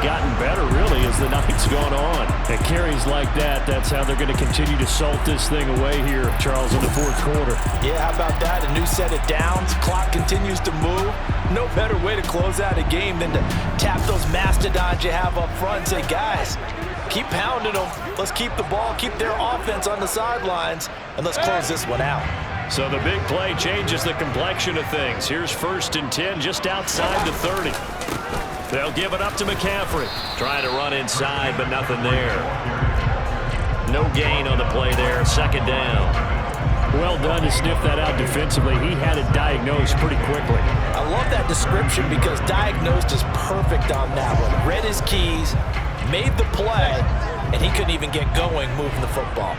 gotten better, really, as the night's gone on. And carries like that, that's how they're going to continue to salt this thing away here, Charles, in the fourth quarter. Yeah, how about that? A new set of downs. Clock continues to move. No better way to close out a game than to tap those mastodons you have up front and say, guys, keep pounding them. Let's keep the ball, keep their offense on the sidelines, and let's close this one out. So the big play changes the complexion of things. Here's 1st and 10 just outside the 30. They'll give it up to McCaffrey. Trying to run inside, but nothing there. No gain on the play there. 2nd down. Well done to sniff that out defensively. He had it diagnosed pretty quickly. I love that description because diagnosed is perfect on that one. Read his keys, made the play, and he couldn't even get going moving the football.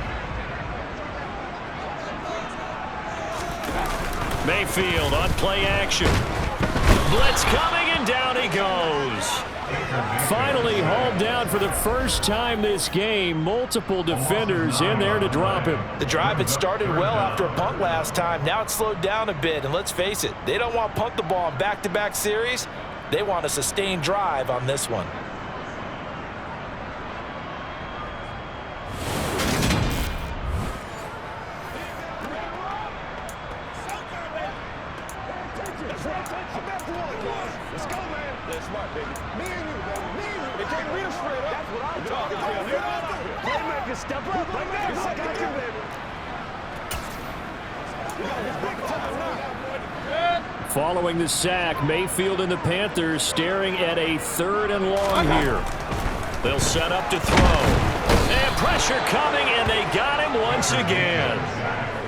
Mayfield on play action. Blitz coming, and down he goes. Finally hauled down for the first time this game. Multiple defenders in there to drop him. The drive had started well after a punt last time. Now it's slowed down a bit, and let's face it, they don't want to punt the ball in back-to-back series. They want a sustained drive on this one. Following the sack, Mayfield and the Panthers staring at a 3rd and long here. They'll set up to throw. And pressure coming, and they got him once again.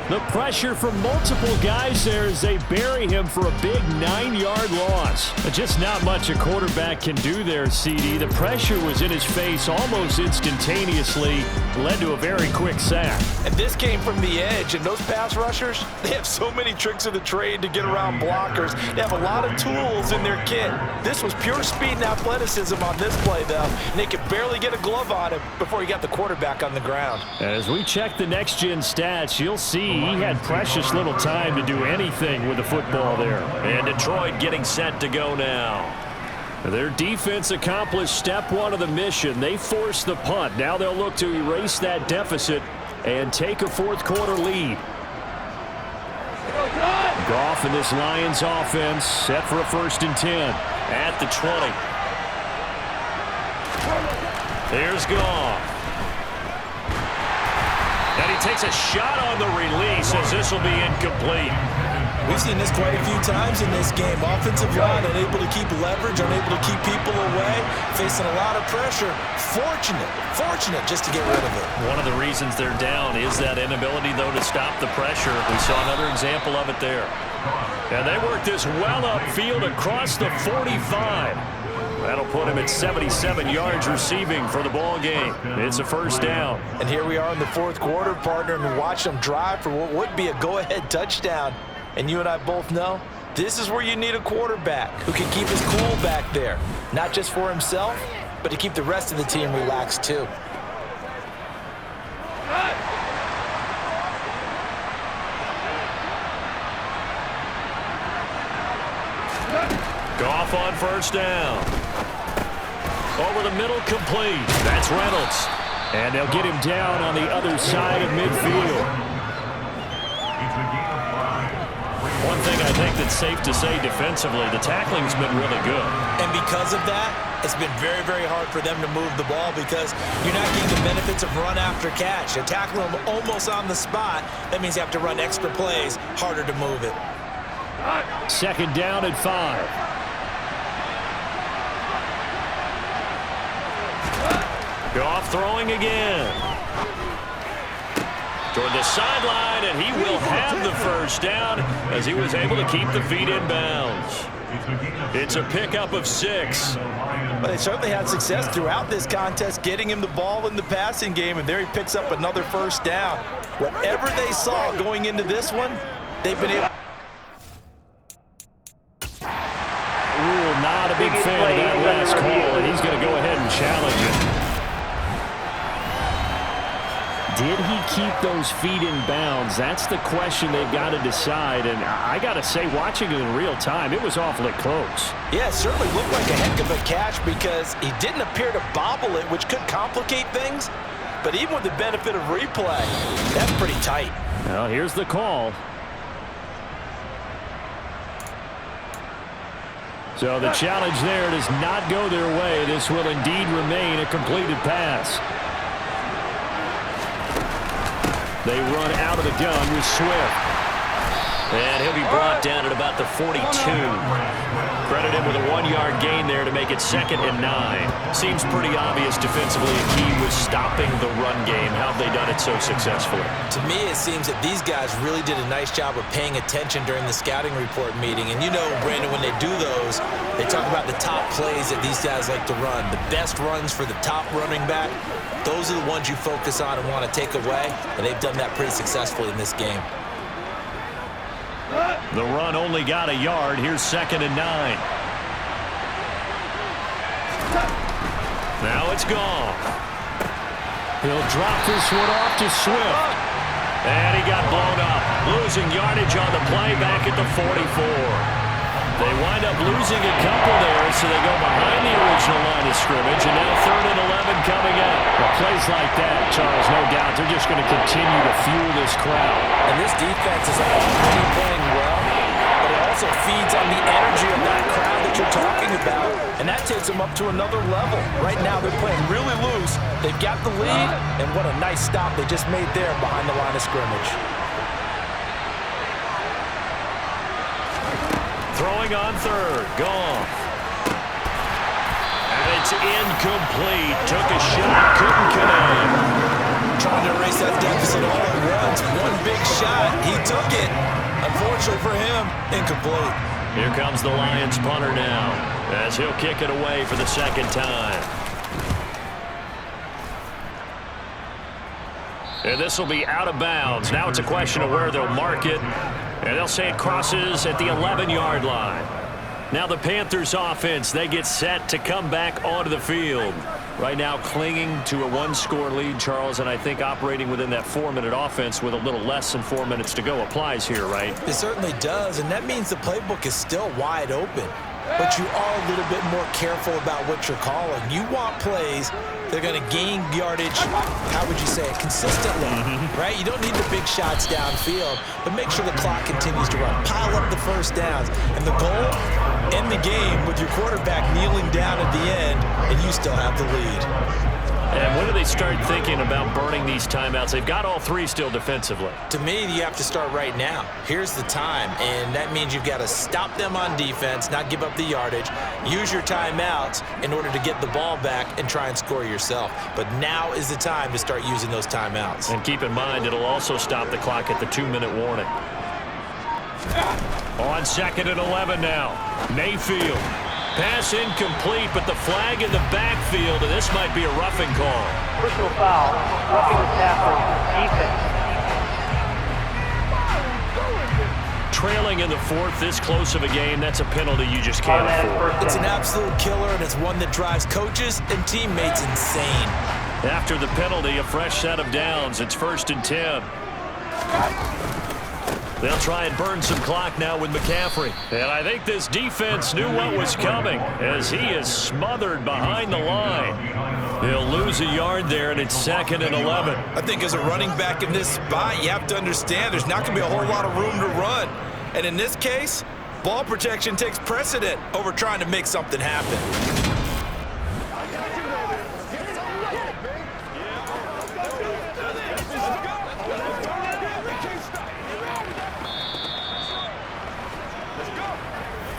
The pressure from multiple guys there as they bury him for a big 9-yard loss. Just not much a quarterback can do there, CD. The pressure was in his face almost instantaneously, led to a very quick sack. And this came from the edge, and those pass rushers, they have so many tricks of the trade to get around blockers. They have a lot of tools in their kit. This was pure speed and athleticism on this play, though, and they could barely get a glove on him before he got the quarterback on the ground. As we check the next-gen stats, you'll see he had precious little time to do anything with the football there. And Detroit getting set to go now. Their defense accomplished step 1 of the mission. They forced the punt. Now they'll look to erase that deficit and take a fourth quarter lead. Goff and this Lions offense set for a 1st and 10 at the 20. There's Goff. And he takes a shot on the release as this will be incomplete. We've seen this quite a few times in this game. Offensive line unable to keep leverage, unable to keep people away, facing a lot of pressure. Fortunate just to get rid of it. One of the reasons they're down is that inability, though, to stop the pressure. We saw another example of it there. And they work this well upfield across the 45. That'll put him at 77 yards receiving for the ball game. It's a 1st down. And here we are in the fourth quarter, partner, and watch them drive for what would be a go-ahead touchdown. And you and I both know this is where you need a quarterback who can keep his cool back there. Not just for himself, but to keep the rest of the team relaxed too. Goff on 1st down. Over the middle, complete. That's Reynolds. And they'll get him down on the other side of midfield. One thing I think that's safe to say defensively, the tackling's been really good. And because of that, it's been very, very hard for them to move the ball because you're not getting the benefits of run after catch. You tackle them almost on the spot. That means you have to run extra plays, harder to move it. 2nd down at 5. Goff throwing again. Toward the sideline, and he will have the 1st down as he was able to keep the feet in bounds. It's a pickup of 6. But they certainly had success throughout this contest getting him the ball in the passing game, and there he picks up another 1st down. Whatever they saw going into this one, they've been able. Rule not a big fan of that last call, and he's going to go ahead and challenge it. Did did he keep those feet in bounds? That's the question they've got to decide. And I got to say, watching it in real time, it was awfully close. Yeah, it certainly looked like a heck of a catch because he didn't appear to bobble it, which could complicate things. But even with the benefit of replay, that's pretty tight. Well, here's the call. So the challenge there does not go their way. This will indeed remain a completed pass. They run out of the gun with Swift. And he'll be brought down at about the 42. Credit him with a 1-yard gain there to make it 2nd and 9. Seems pretty obvious defensively a key was stopping the run game. How have they done it so successfully? To me, it seems that these guys really did a nice job of paying attention during the scouting report meeting. And you know, Brandon, when they do those, they talk about the top plays that these guys like to run. The best runs for the top running back, those are the ones you focus on and want to take away. And they've done that pretty successfully in this game. The run only got a yard. Here's 2nd and 9. Now it's gone. He'll drop this one off to Swift. And he got blown up. Losing yardage on the play back at the 44. They wind up losing a couple there, so they go behind the original line of scrimmage, and now 3rd and 11 coming up. Well, plays like that, Charles, no doubt, they're just going to continue to fuel this crowd. And this defense is already playing well, but it also feeds on the energy of that crowd that you're talking about, and that takes them up to another level. Right now, they're playing really loose. They've got the lead, and what a nice stop they just made there behind the line of scrimmage. Throwing on 3rd, gone. And it's incomplete. Took a shot, couldn't connect. Trying to erase that deficit all at once. One big shot, he took it. Unfortunately for him, incomplete. Here comes the Lions punter now, as he'll kick it away for the 2nd time. And this will be out of bounds. Now it's a question of where they'll mark it. And they'll say it crosses at the 11-yard line. Now the Panthers offense, they get set to come back onto the field. Right now clinging to a 1-score lead, Charles, and I think operating within that 4-minute offense with a little less than 4 minutes to go applies here, right? It certainly does, and that means the playbook is still wide open. But you are a little bit more careful about what you're calling. You want plays that are going to gain yardage, how would you say it, consistently, right? You don't need the big shots downfield, but make sure the clock continues to run. Pile up the first downs. And the goal, end the game with your quarterback kneeling down at the end, and you still have the lead. And when do they start thinking about burning these timeouts? They've got all 3 still defensively. To me, you have to start right now. Here's the time, and that means you've got to stop them on defense, not give up the yardage, use your timeouts in order to get the ball back and try and score yourself. But now is the time to start using those timeouts. And keep in mind, it'll also stop the clock at the 2-minute warning. On 2nd and 11 now. Mayfield. Pass incomplete, but the flag in the backfield, and this might be a roughing call. Personal foul, roughing the tackle, defense. Trailing in the 4th, this close of a game, that's a penalty you just can't afford. It's an absolute killer, and it's one that drives coaches and teammates insane. After the penalty, a fresh set of downs. It's 1st and 10. They'll try and burn some clock now with McCaffrey. And I think this defense knew what was coming as he is smothered behind the line. He'll lose a yard there, and it's 2nd and 11. I think as a running back in this spot, you have to understand there's not going to be a whole lot of room to run. And in this case, ball protection takes precedent over trying to make something happen.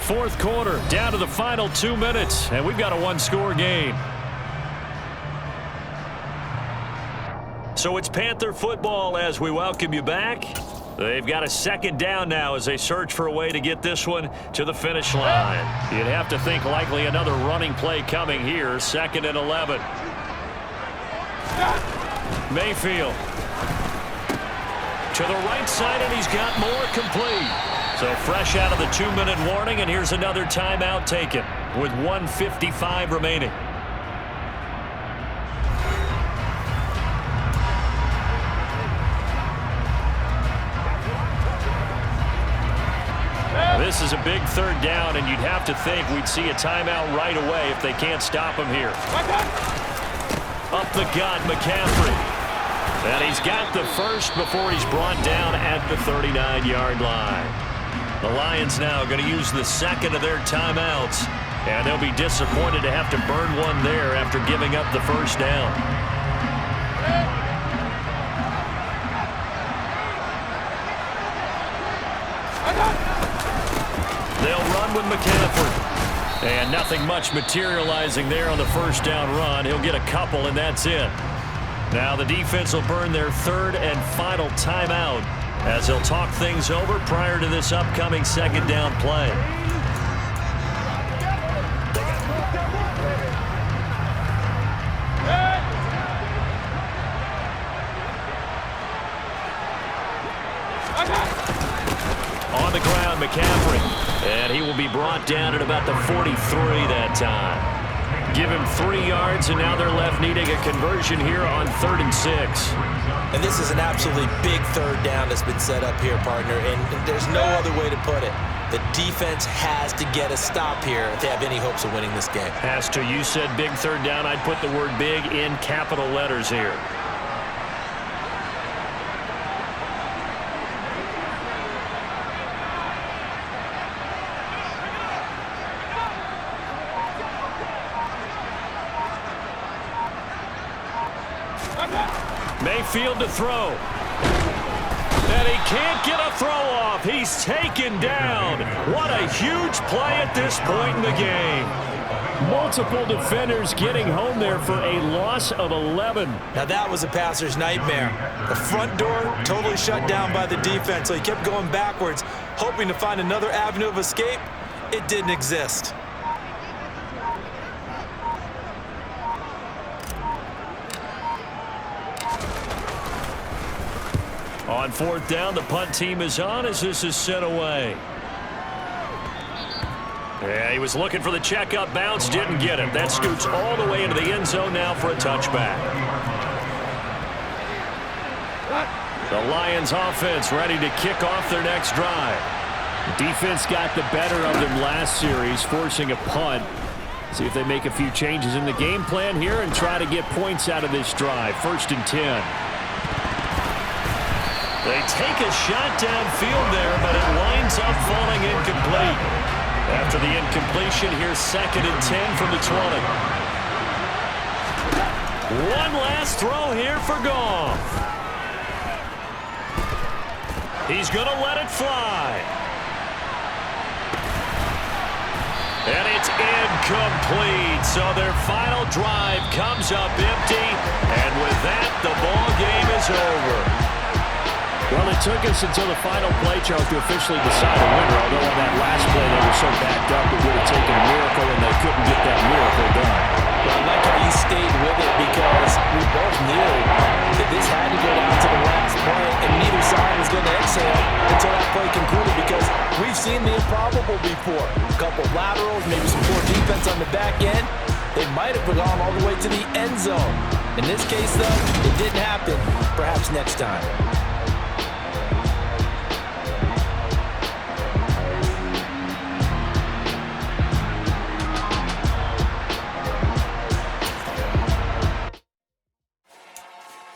Fourth quarter, down to the final 2 minutes, and we've got a 1-score game. So it's Panther football as we welcome you back. They've got a 2nd down now as they search for a way to get this one to the finish line. You'd have to think likely another running play coming here, 2nd and 11. Mayfield. To the right side, and he's got more complete. So fresh out of the 2-minute warning, and here's another timeout taken with 1:55 remaining. This is a big third down, and you'd have to think we'd see a timeout right away if they can't stop him here. Up the gut, McCaffrey. And he's got the first before he's brought down at the 39-yard line. The Lions now going to use the second of their timeouts, and they'll be disappointed to have to burn one there after giving up the first down. They'll run with McCaffrey. And nothing much materializing there on the first down run. He'll get a couple, and that's it. Now the defense will burn their third and final timeout as they'll talk things over prior to this upcoming second down play. On the ground, McCaffrey. And he will be brought down at about the 43 that time. Give him 3 yards, and now they're left needing a conversion here on 3rd and 6. And this is an absolutely big third down that's been set up here, partner, and there's no other way to put it. The defense has to get a stop here if they have any hopes of winning this game. Has to. You said big third down. I'd put the word big in capital letters here. Mayfield to throw. And he can't get a throw off. He's taken down. What a huge play at this point in the game. Multiple defenders getting home there for a loss of 11. Now that was a passer's nightmare. The front door totally shut down by the defense, so he kept going backwards, hoping to find another avenue of escape. It didn't exist. On 4th down, the punt team is on as this is sent away. Yeah, he was looking for the checkup bounce, didn't get it. That scoots all the way into the end zone now for a touchback. The Lions offense ready to kick off their next drive. The defense got the better of them last series, forcing a punt. See if they make a few changes in the game plan here and try to get points out of this drive. 1st and 10. They take a shot downfield there, but it winds up falling incomplete. After the incompletion, here's 2nd and 10 from the 20. One last throw here for Goff. He's going to let it fly. And it's incomplete. So their final drive comes up empty. And with that, the ball game is over. Well, it took us until the final play, Charles, to officially decide a winner, although on that last play they were so backed up it would have taken a miracle, and they couldn't get that miracle done. Well, I like how you stayed with it because we both knew that this had to go down to the last play, and neither side was going to exhale until that play concluded because we've seen the improbable before. A couple of laterals, maybe some poor defense on the back end. They might have gone all the way to the end zone. In this case, though, it didn't happen. Perhaps next time.